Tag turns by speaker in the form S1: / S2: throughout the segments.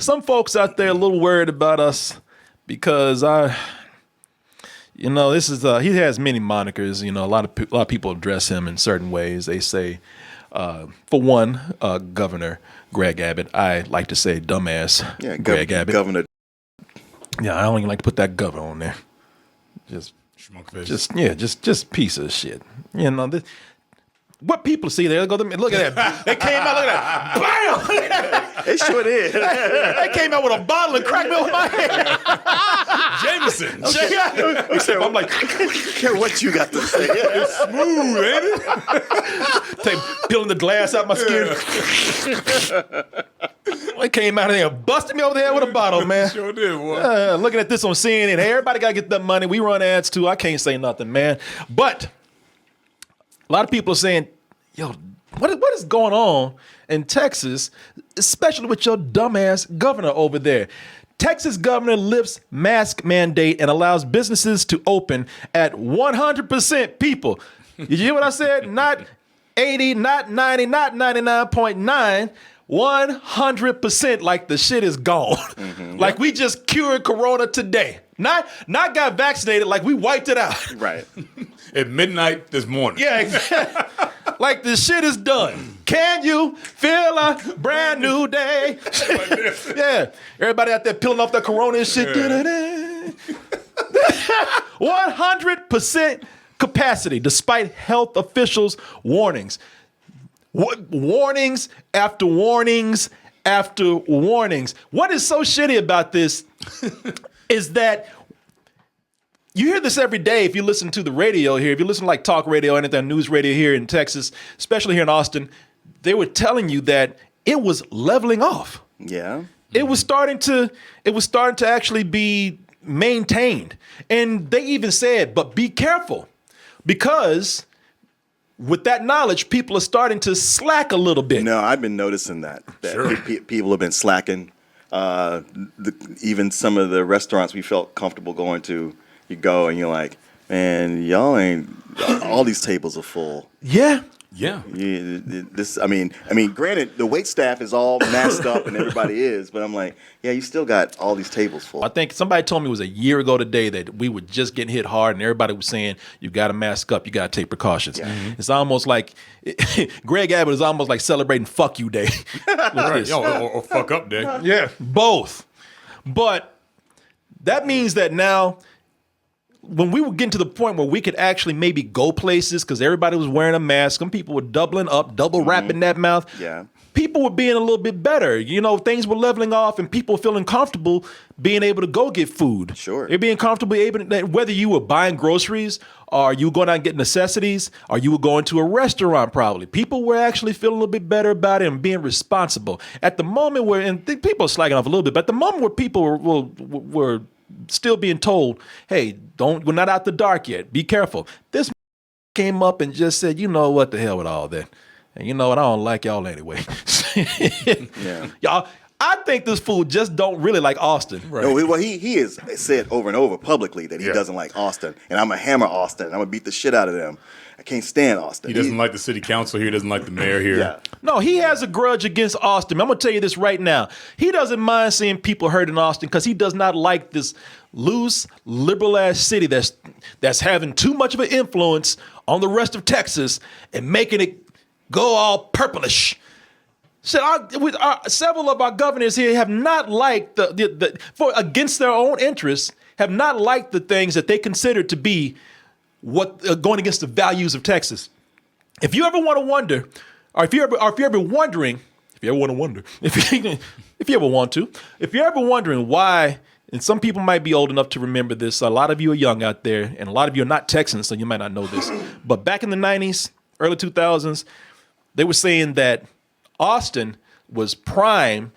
S1: some folks out there a little worried about us because this is he has many monikers. A lot of people address him in certain ways. They say, for one, Governor Greg Abbott. I like to say dumbass Greg Abbott.
S2: Governor.
S1: Yeah, I don't even like to put that governor on there. Just piece of shit. What people see there, look at that. They came out, look at that. Bam!
S2: They sure did.
S1: They came out with a bottle and cracked me over my head.
S3: Jameson.
S2: Okay. I'm like, I don't care what you got to say.
S3: It's smooth, ain't it?
S1: Peeling the glass out my skin. They came out of there and busted me over the head with a bottle, man.
S3: Sure did, boy.
S1: Looking at this on CNN. Hey, everybody got to get that money. We run ads too. I can't say nothing, man. But a lot of people are saying, yo, what is going on in Texas, especially with your dumbass governor over there? Texas governor lifts mask mandate and allows businesses to open at 100% people. Did you hear what I said? Not 80, not 90, not 99.9. 100%, like the shit is gone. Mm-hmm. Like we just cured corona today. Not got vaccinated, like we wiped it out.
S2: Right.
S3: At midnight this morning.
S1: Yeah, exactly. Like the shit is done. Can you feel a brand new day? Yeah. Everybody out there peeling off the corona and shit. Yeah. 100% capacity, despite health officials' warnings. Warnings after warnings after warnings. What is so shitty about this is that you hear this every day if you listen to the radio here. If you listen to like talk radio, anything, news radio here in Texas, especially here in Austin, they were telling you that it was leveling off.
S2: Yeah.
S1: It was starting to actually be maintained. And they even said, but be careful, because with that knowledge, people are starting to slack a little bit.
S2: No, I've been noticing that
S3: Sure.
S2: people have been slacking. Even some of the restaurants we felt comfortable going to, you go and you're like, man, y'all ain't. All these tables are full.
S1: Yeah.
S3: Yeah.
S2: I mean, granted, the wait staff is all masked up and everybody is, but I'm like, yeah, you still got all these tables full.
S1: I think somebody told me it was a year ago today that we were just getting hit hard and everybody was saying, you got to mask up, you got to take precautions. Yeah. Mm-hmm. It's almost like, Greg Abbott is almost like celebrating fuck you day.
S3: Right. Or fuck up day.
S1: Yeah. Both. But that means that now, when we were getting to the point where we could actually maybe go places because everybody was wearing a mask, some people were doubling up, double wrapping that mouth.
S2: Yeah.
S1: People were being a little bit better. Things were leveling off and people feeling comfortable being able to go get food.
S2: Sure.
S1: They're being comfortable whether you were buying groceries or you were going out and get necessities or you were going to a restaurant probably. People were actually feeling a little bit better about it and being responsible. At the moment people are slacking off a little bit, but at the moment where people were still being told, hey, we're not out the dark yet. Be careful. This came up and just said, you know what, the hell with all that. And you know what, I don't like y'all anyway.
S2: Yeah.
S1: Y'all, I think this fool just don't really like Austin.
S2: Right. No, well, he has said over and over publicly that he doesn't like Austin. And I'm going to hammer Austin. I'm going to beat the shit out of them. I can't stand Austin.
S3: He doesn't like the city council here. He doesn't like the mayor here.
S2: Yeah.
S1: No, he has a grudge against Austin. I'm going to tell you this right now. He doesn't mind seeing people hurt in Austin because he does not like this loose, liberal-ass city that's having too much of an influence on the rest of Texas and making it go all purplish. Several of our governors here have not liked against their own interests, have not liked the things that they consider to be going against the values of Texas. If you ever want to wonder, or if you're ever wondering why, and some people might be old enough to remember this. A lot of you are young out there, and a lot of you are not Texans, so you might not know this. But back in the 90s, early 2000s, they were saying that was primed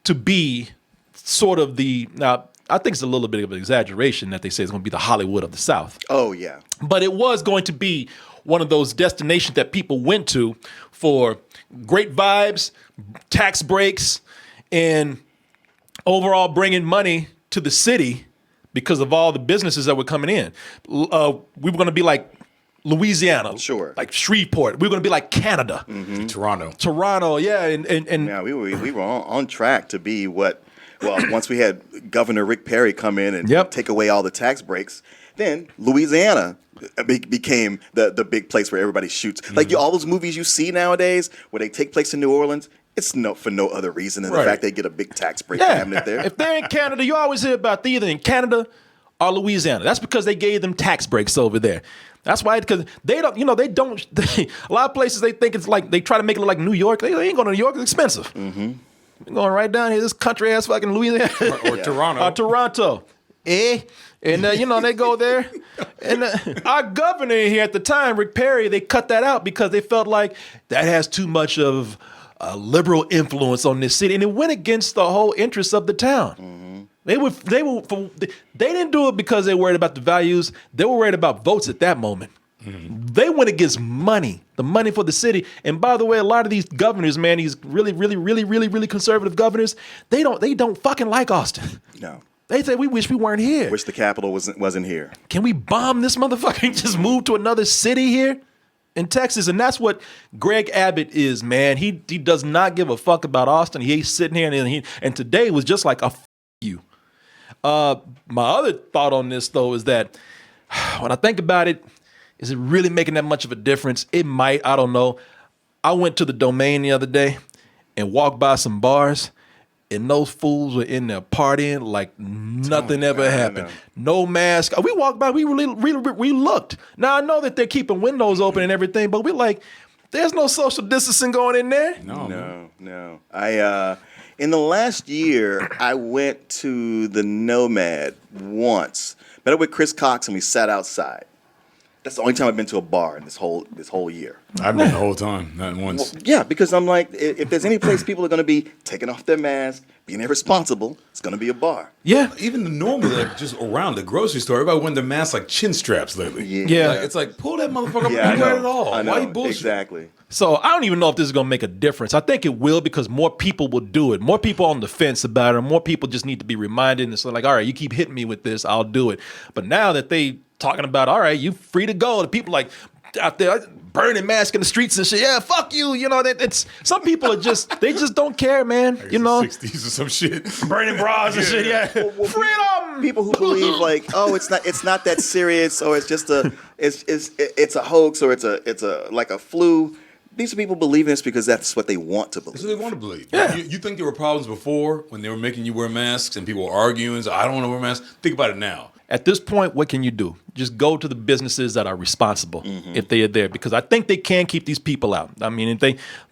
S1: to be sort of now I think it's a little bit of an exaggeration that they say it's going to be the Hollywood of the South.
S2: Oh, yeah.
S1: But it was going to be one of those destinations that people went to for great vibes, tax breaks, and overall bringing money to the city because of all the businesses that were coming in. We were going to be like Louisiana,
S2: sure,
S1: like Shreveport. We were going to be like Canada,
S3: Toronto,
S1: yeah, and
S2: yeah, we were on track to be what Well, once we had Governor Rick Perry come in and
S1: Yep.
S2: take away all the tax breaks, then Louisiana became the big place where everybody shoots. Like all those movies you see nowadays where they take place in New Orleans, it's for no other reason than the
S3: Right.
S2: fact they get a big tax break for having it there.
S1: If they're in Canada, you always hear about they're either in Canada or Louisiana. That's because they gave them tax breaks over there. That's why, because they don't, a lot of places they think it's like, they try to make it look like New York. They ain't going to New York, it's expensive. Mm-hmm. Going right down here, this country ass fucking Louisiana.
S3: Or Toronto.
S1: Or Toronto. And, they go there. And our governor here at the time, Rick Perry, they cut that out because they felt like that has too much of a liberal influence on this city. And it went against the whole interest of the town. Mm-hmm. They didn't do it because they were worried about the values. They were worried about votes at that moment. Mm-hmm. They went against money, the money for the city. And by the way, a lot of these governors, man, these really conservative governors, they don't fucking like Austin.
S2: No.
S1: They say, we wish we weren't here.
S2: Wish the capital wasn't here.
S1: Can we bomb this motherfucker and just move to another city here in Texas? And that's what Greg Abbott is, man. He does not give a fuck about Austin. He's sitting here and today was just like a f you. My other thought on this, though, is that when I think about it, is it really making that much of a difference? It might. I don't know. I went to the Domain the other day and walked by some bars, and those fools were in there partying like nothing ever happened. No mask. We walked by. We really looked. Now, I know that they're keeping windows open and everything, but we're like, there's no social distancing going in there.
S2: No. In the last year, I went to the Nomad once. Met up with Chris Cox, and we sat outside. That's the only time I've been to a bar in this whole year.
S3: I've been the whole time, not once.
S2: Well, yeah, because I'm like, if there's any place people are going to be taking off their mask, being irresponsible, it's going to be a bar.
S1: Yeah.
S3: Even the normal, like just around the grocery store, everybody wearing their masks like chin straps lately.
S1: Yeah.
S3: Like, it's like, pull that motherfucker up
S2: Yeah,
S3: and wear it at all.
S2: I know.
S3: Why you bullshit?
S2: Exactly.
S1: So I don't even know if this is going to make a difference. I think it will because more people will do it. More people on the fence about it. More people just need to be reminded. And so like, all right, you keep hitting me with this, I'll do it. But now that they talking about, all right, you free to go. The people like out there burning masks in the streets and shit. Yeah, fuck you. It's some people are they just don't care, man.
S3: Like it's the 60s or some shit.
S1: Burning bras and shit. Yeah, freedom.
S2: People who believe like, oh, it's not that serious, or it's just it's a hoax, or it's a like a flu. These are people believing this because that's what they want to believe.
S3: That's what they want to believe.
S1: Yeah.
S3: You think there were problems before when they were making you wear masks and people were arguing, so I don't want to wear masks? Think about it now.
S1: At this point, what can you do? Just go to the businesses that are responsible if they are there, because I think they can keep these people out. I mean,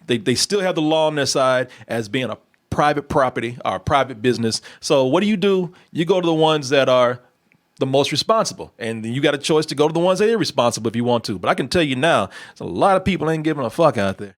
S1: they still have the law on their side as being a private property or a private business. So what do? You go to the ones that are the most responsible, and you got a choice to go to the ones that are irresponsible if you want to. But I can tell you now, there's a lot of people ain't giving a fuck out there.